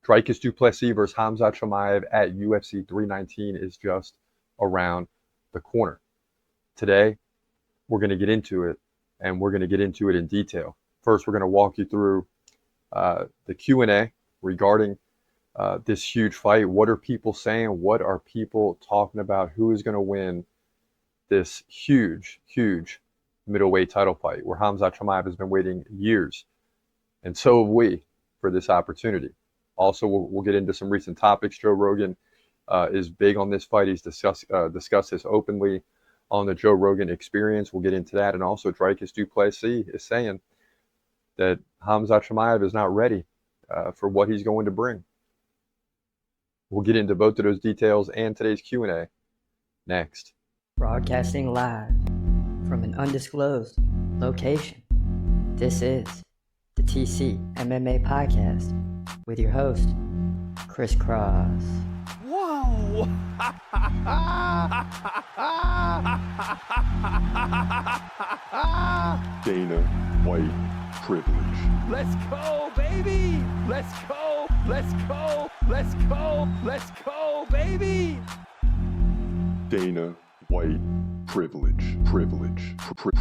Dricus Du Plessis versus Khamzat Chimaev at UFC 319 is just around the corner. Today, we're going to get into it, and we're going to get into it in detail. First, we're going to walk you through the Q&A regarding this huge fight. What are people saying? What are people talking about? Who is going to win this huge, huge middleweight title fight where Khamzat Chimaev has been waiting years, and so have we, for this opportunity. Also, we'll get into some recent topics. Joe Rogan is big on this fight. He's discussed this openly on the Joe Rogan Experience. We'll get into that. And also, Dricus Du Plessis is saying that Khamzat Chimaev is not ready for what he's going to bring. We'll get into both of those details and today's Q&A next. Broadcasting live from an undisclosed location. This is the TCMMA Podcast with your host, Chris Cross. Whoa! Dana White privilege. Let's go, baby! Let's go! Let's go! Let's go! Let's go, baby! Dana White privilege. Privilege.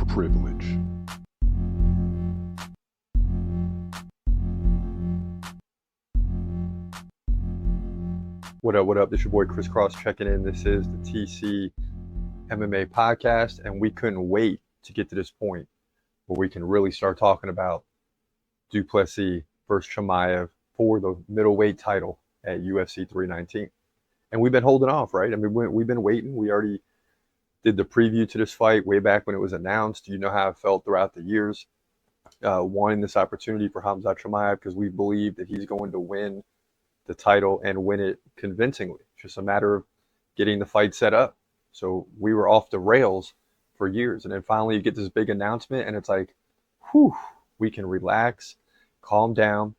Privilege. What up, what up? This is your boy Chris Cross checking in. This is the TC MMA Podcast, and we couldn't wait to get to this point where we can really start talking about Du Plessis versus Chimaev for the middleweight title at UFC 319. And we've been holding off, right? I mean, we've been waiting. We already did the preview to this fight way back when it was announced. You know how I felt throughout the years wanting this opportunity for Khamzat Chimaev because we believe that he's going to win the title and win it convincingly. It's just a matter of getting the fight set up. So we were off the rails for years. And then finally you get this big announcement and it's like, whew, we can relax, calm down,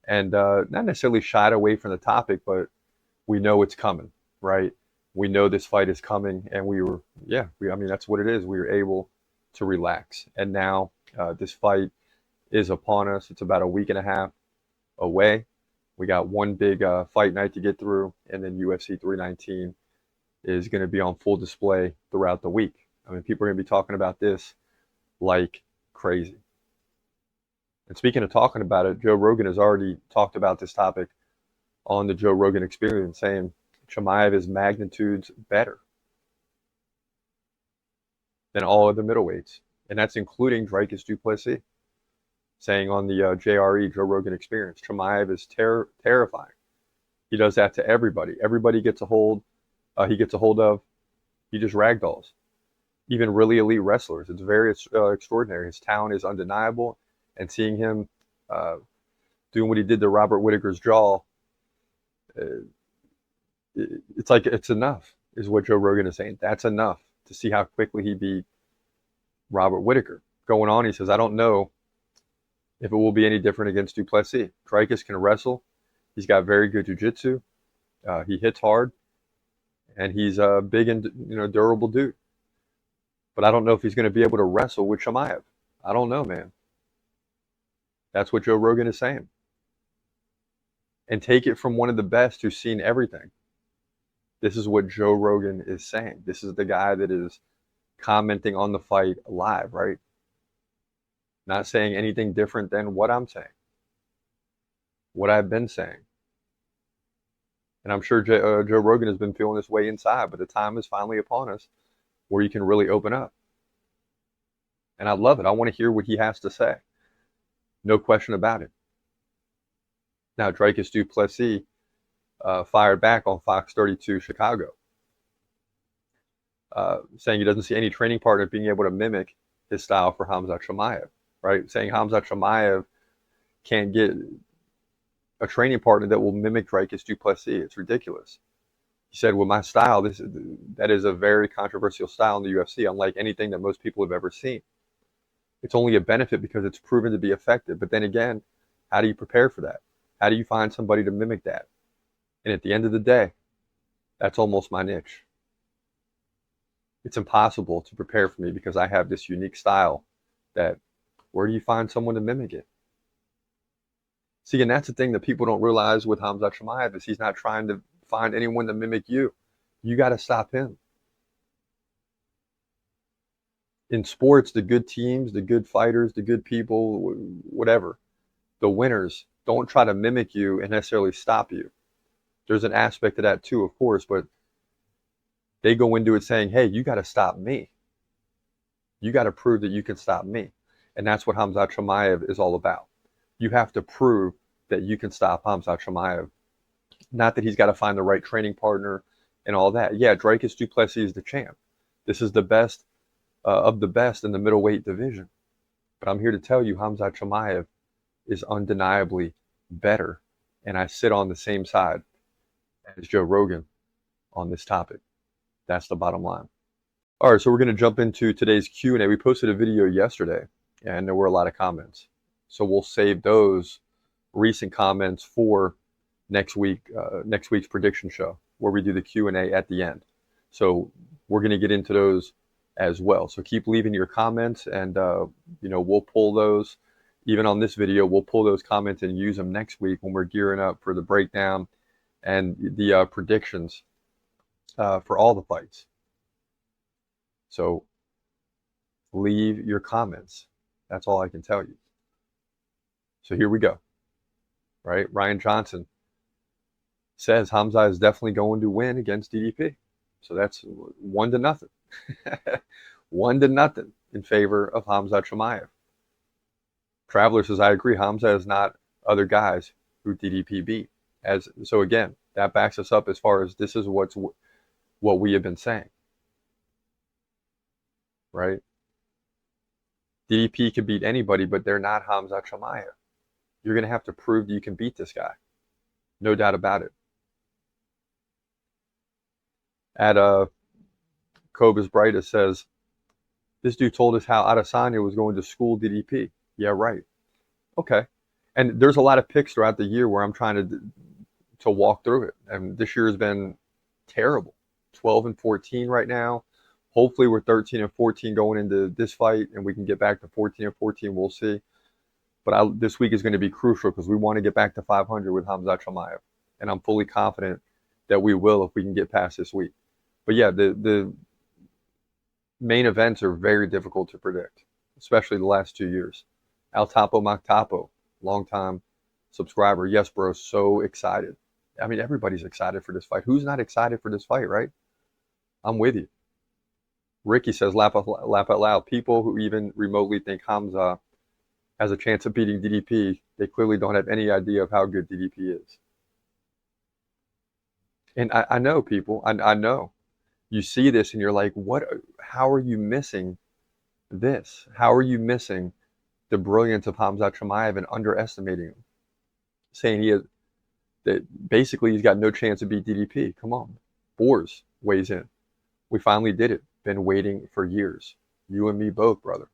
and not necessarily shy away from the topic, but we know it's coming, right? We know this fight is coming, and I mean, that's what it is. We were able to relax. And now this fight is upon us. It's about a week and a half away. We got one big fight night to get through, and then UFC 319 is going to be on full display throughout the week. I mean, people are going to be talking about this like crazy. And speaking of talking about it, Joe Rogan has already talked about this topic on the Joe Rogan Experience, saying Chimaev is magnitudes better than all other middleweights. And that's including Dricus Du Plessis, saying on the JRE, Joe Rogan Experience, Chimaev is terrifying. He does that to everybody. Everybody gets a hold. He gets a hold of. He just ragdolls. Even really elite wrestlers. It's very extraordinary. His talent is undeniable. And seeing him doing what he did to Robert Whittaker's jaw, it's like it's enough, is what Joe Rogan is saying. That's enough to see how quickly he beat Robert Whittaker. Going on, he says, I don't know if it will be any different against Du Plessis. Dricus can wrestle. He's got very good jiu-jitsu. He hits hard. And he's a big and durable dude. But I don't know if he's going to be able to wrestle with Chimaev. I don't know, man. That's what Joe Rogan is saying. And take it from one of the best who's seen everything. This is what Joe Rogan is saying. This is the guy that is commenting on the fight live, right? Not saying anything different than what I'm saying, what I've been saying. And I'm sure Joe Rogan has been feeling this way inside, but the time is finally upon us where you can really open up. And I love it. I want to hear what he has to say. No question about it. Now, Dricus Du Plessis fired back on Fox 32 Chicago, saying he doesn't see any training partner being able to mimic his style for Khamzat Chimaev. Right, saying Khamzat Chimaev can't get a training partner that will mimic Dricus Du Plessis. It's ridiculous. He said, with my style, that is a very controversial style in the UFC, unlike anything that most people have ever seen. It's only a benefit because it's proven to be effective. But then again, how do you prepare for that? How do you find somebody to mimic that? And at the end of the day, that's almost my niche. It's impossible to prepare for me because I have this unique style that, where do you find someone to mimic it? See, and that's the thing that people don't realize with Khamzat Chimaev is he's not trying to find anyone to mimic you. You got to stop him. In sports, the good teams, the good fighters, the good people, whatever, the winners don't try to mimic you and necessarily stop you. There's an aspect of that too, of course, but they go into it saying, hey, you got to stop me. You got to prove that you can stop me. And that's what Khamzat Chimaev is all about. You have to prove that you can stop Khamzat Chimaev. Not that he's got to find the right training partner and all that. Yeah, Dricus Du Plessis is the champ. This is the best of the best in the middleweight division. But I'm here to tell you, Khamzat Chimaev is undeniably better. And I sit on the same side as Joe Rogan on this topic. That's the bottom line. All right, so we're going to jump into today's Q&A. We posted a video yesterday, and there were a lot of comments. So we'll save those recent comments for next week's prediction show, where we do the Q&A at the end. So we're going to get into those as well. So keep leaving your comments, and we'll pull those. Even on this video, we'll pull those comments and use them next week when we're gearing up for the breakdown and the predictions for all the fights. So leave your comments. That's all I can tell you. So here we go. Right? Ryan Johnson says Khamzat is definitely going to win against DDP. So that's 1-0. 1-0 in favor of Khamzat Chimaev. Traveler says, I agree. Khamzat is not other guys who DDP beat. So again, that backs us up as far as this is what we have been saying. Right? DDP can beat anybody, but they're not Khamzat Chimaev. You're going to have to prove that you can beat this guy. No doubt about it. At Cobus Brightest says, this dude told us how Adesanya was going to school DDP. Yeah, right. Okay. And there's a lot of picks throughout the year where I'm trying to walk through it. And this year has been terrible. 12-14 right now. Hopefully we're 13-14 going into this fight, and we can get back to 14-14. We'll see. But this week is going to be crucial because we want to get back to 500 with Khamzat Chimaev. And I'm fully confident that we will if we can get past this week. But yeah, the main events are very difficult to predict, especially the last 2 years. Al Tapo Mactapo, longtime subscriber. Yes, bro, so excited. I mean, everybody's excited for this fight. Who's not excited for this fight, right? I'm with you. Ricky says, laugh out loud. People who even remotely think Khamzat has a chance of beating DDP, they clearly don't have any idea of how good DDP is. And I know, people. I know. You see this and you're like, what? How are you missing this? How are you missing the brilliance of Khamzat Chimaev and underestimating him? Saying basically he's got no chance to beat DDP. Come on. Boers weighs in. We finally did it. Been waiting for years. You and me both, brother.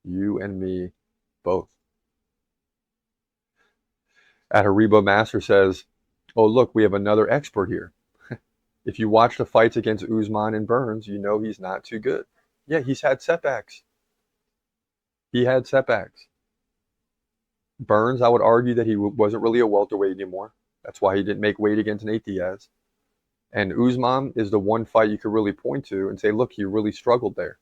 You and me both. At Haribo Master says, oh, look, we have another expert here. If you watch the fights against Usman and Burns, you know he's not too good. Yeah, he's had setbacks. He had setbacks. Burns, I would argue that he wasn't really a welterweight anymore. That's why he didn't make weight against Nate Diaz. And Usman is the one fight you could really point to and say, look, he really struggled there.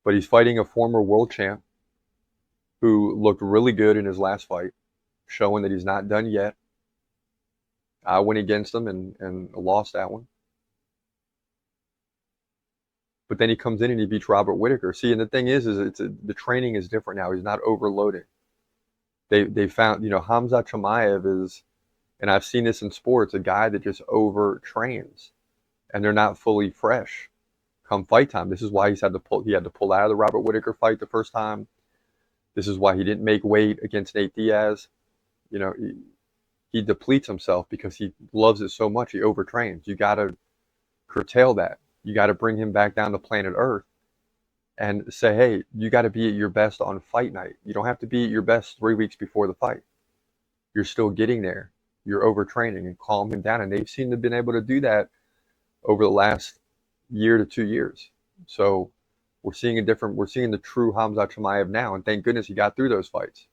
But he's fighting a former world champ who looked really good in his last fight, showing that he's not done yet. I went against him and lost that one. But then he comes in and he beats Robert Whittaker. See, and the thing is the training is different now. He's not overloading. They found, Khamzat Chimaev is, and I've seen this in sports, a guy that just overtrains, and they're not fully fresh come fight time. This is why he had to pull out of the Robert Whittaker fight the first time. This is why he didn't make weight against Nate Diaz. He depletes himself because he loves it so much. He overtrains. You got to curtail that. You got to bring him back down to planet Earth and say, hey, you got to be at your best on fight night. You don't have to be at your best 3 weeks before the fight. You're still getting there. You're overtraining, and calm him down. And they've seemed to have been able to do that over the last year to 2 years. So we're seeing the true Khamzat Chimaev now. And thank goodness he got through those fights.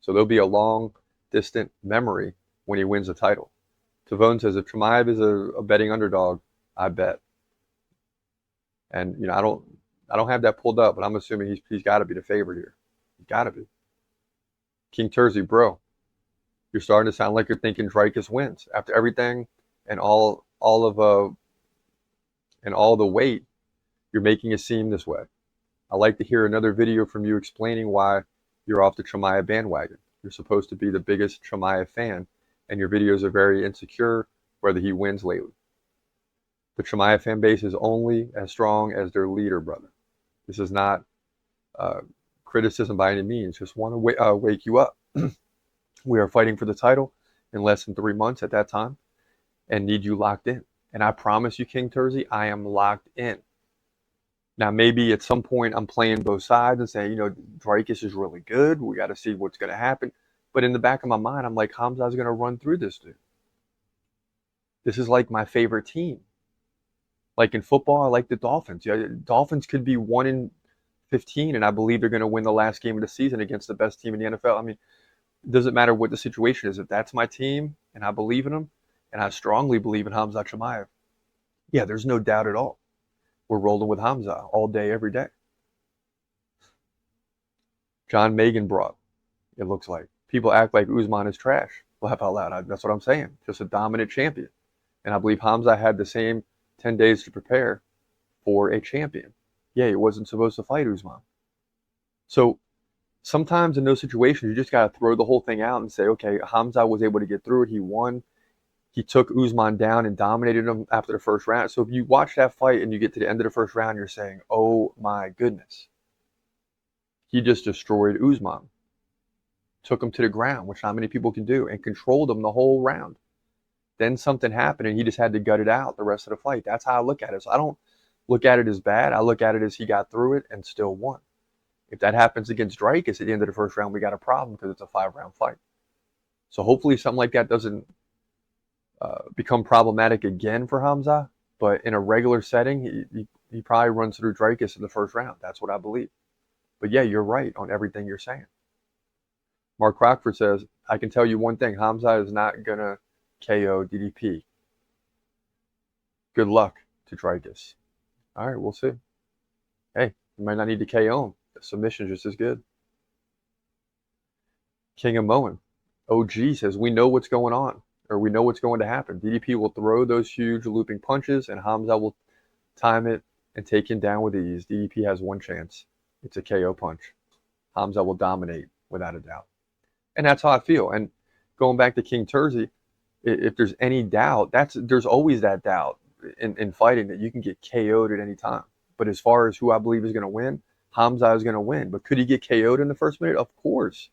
So there'll be a long, distant memory when he wins the title. Tavone says, if Chimaev is a betting underdog, I bet. And, you know, I don't have that pulled up, but I'm assuming he's got to be the favorite here. He's got to be. King Tersey, bro, you're starting to sound like you're thinking Dricus wins after everything and all the weight. You're making it seem this way. I'd like to hear another video from you explaining why you're off the Chimaev bandwagon. You're supposed to be the biggest Chimaev fan, and your videos are very insecure whether he wins lately. The Chimaev fan base is only as strong as their leader, brother. This is not criticism by any means. Just want to wake you up. We are fighting for the title in less than 3 months at that time and need you locked in. And I promise you, King Tersey, I am locked in. Now, maybe at some point I'm playing both sides and saying, you know, Dricus is really good. We got to see what's going to happen. But in the back of my mind, I'm like, Khamzat's going to run through this dude. This is like my favorite team. Like in football, I like the Dolphins. Yeah, Dolphins could be 1-15, and I believe they're going to win the last game of the season against the best team in the NFL. I mean, it doesn't matter what the situation is. If that's my team and I believe in them, and I strongly believe in Khamzat Chimaev, yeah, there's no doubt at all. We're rolling with Khamzat all day, every day. John Megan brought, it looks like. People act like Usman is trash. Laugh out loud. That's what I'm saying. Just a dominant champion. And I believe Khamzat had the same 10 days to prepare for a champion. Yeah, he wasn't supposed to fight Usman. So sometimes in those situations, you just got to throw the whole thing out and say, okay, Khamzat was able to get through it. He won. He took Usman down and dominated him after the first round. So if you watch that fight and you get to the end of the first round, you're saying, oh my goodness. He just destroyed Usman. Took him to the ground, which not many people can do, and controlled him the whole round. Then something happened and he just had to gut it out the rest of the fight. That's how I look at it. So I don't look at it as bad. I look at it as he got through it and still won. If that happens against Dricus at the end of the first round, we got a problem because it's a 5-round fight. So hopefully something like that doesn't become problematic again for Khamzat. But in a regular setting, he probably runs through Dricus in the first round. That's what I believe. But yeah, you're right on everything you're saying. Mark Crockford says, I can tell you one thing. Khamzat is not going to KO DDP. Good luck to Dricus. All right, we'll see. Hey, you might not need to KO him. The submission is just as good. King of Moen. OG says, we know what's going on, or we know what's going to happen. DDP will throw those huge looping punches, and Khamzat will time it and take him down with ease. DDP has one chance. It's a KO punch. Khamzat will dominate without a doubt. And that's how I feel. And going back to King Tersey, if there's any doubt, there's always that doubt in fighting that you can get KO'd at any time. But as far as who I believe is going to win, Khamzat is going to win. But could he get KO'd in the first minute? Of course.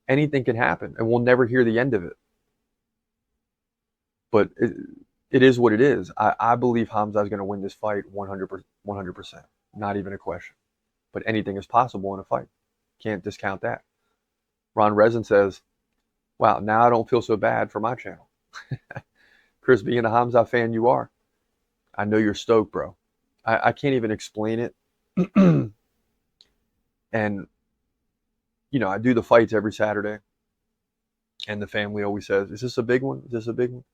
Anything can happen, and we'll never hear the end of it. But it is what it is. I believe Khamzat is going to win this fight 100%. Not even a question. But anything is possible in a fight. Can't discount that. Ron Resin says, wow, now I don't feel so bad for my channel. Chris, being a Khamzat fan you are, I know you're stoked, bro. I can't even explain it. And, you know, I do the fights every Saturday. And the family always says, is this a big one? Is this a big one?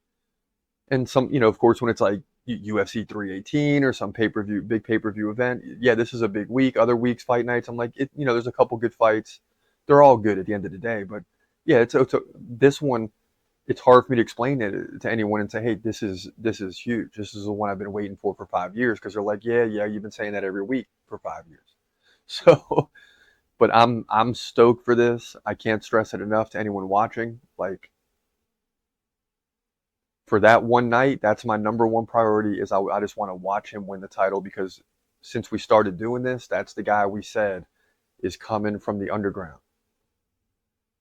And some, you know, of course, when it's like UFC 318 or some pay-per-view, big pay-per-view event, yeah, this is a big week. Other weeks, fight nights, I'm like, you know, there's a couple good fights. They're all good at the end of the day. But yeah, this one, it's hard for me to explain it to anyone and say, hey, this is huge. This is the one I've been waiting for 5 years. Because they're like, yeah, you've been saying that every week for 5 years. So, but I'm stoked for this. I can't stress it enough to anyone watching. Like, for that one night, that's my number one priority. Is I just want to watch him win the title, because since we started doing this, that's the guy we said is coming from the underground.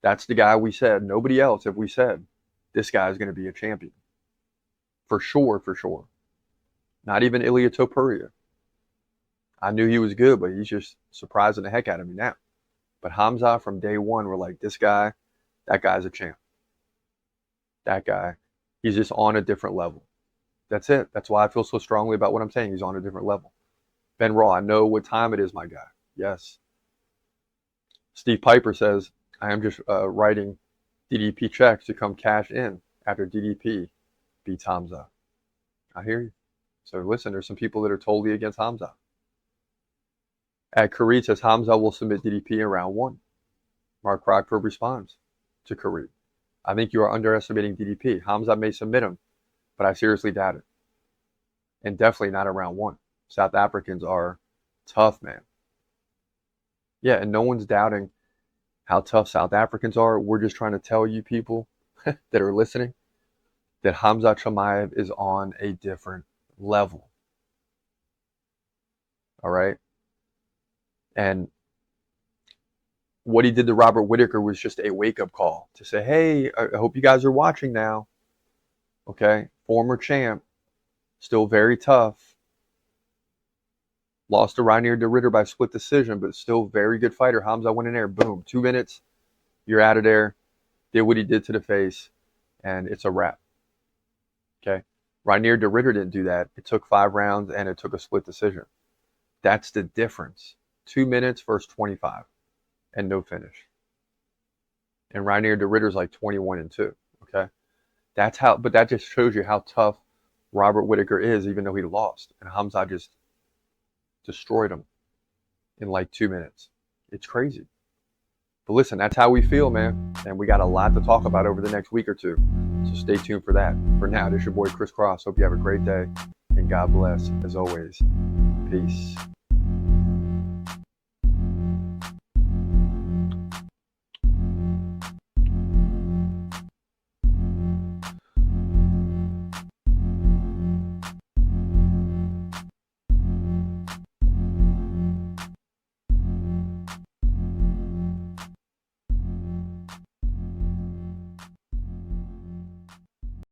That's the guy we said. Nobody else have we said this guy is going to be a champion. For sure, for sure. Not even Ilia Topuria. I knew he was good, but he's just surprising the heck out of me now. But Khamzat, from day one, we're like, this guy, that guy's a champ. That guy, he's just on a different level. That's it. That's why I feel so strongly about what I'm saying. He's on a different level. Ben Raw, I know what time it is, my guy. Yes. Steve Piper says, I am just writing DDP checks to come cash in after DDP beats Khamzat. I hear you. So listen, there's some people that are totally against Khamzat. At Khalid says Khamzat will submit DDP in round 1. Mark Rockford responds to Khalid. I think you are underestimating DDP. Khamzat may submit him, but I seriously doubt it. And definitely not in round 1. South Africans are tough, man. Yeah, and no one's doubting how tough South Africans are. We're just trying to tell you people that are listening that Khamzat Chimaev is on a different level. All right? And what he did to Robert Whittaker was just a wake-up call to say, hey, I hope you guys are watching now. Okay? Former champ, still very tough. Lost to Reinier de Ridder by split decision, but still very good fighter. Khamzat went in there, boom, 2 minutes, you're out of there. Did what he did to the face, and it's a wrap. Okay? Reinier de Ridder didn't do that. It took 5 rounds, and it took a split decision. That's the difference. 2 minutes versus 25, and no finish. And Reinier de Ridder's like 21-2. Okay? That's how, but that just shows you how tough Robert Whittaker is, even though he lost. And Khamzat just destroyed him in like 2 minutes. It's crazy. But listen, that's how we feel, man. And we got a lot to talk about over the next week or two. So stay tuned for that. For now, this is your boy Chris Cross. Hope you have a great day. And God bless, as always. Peace.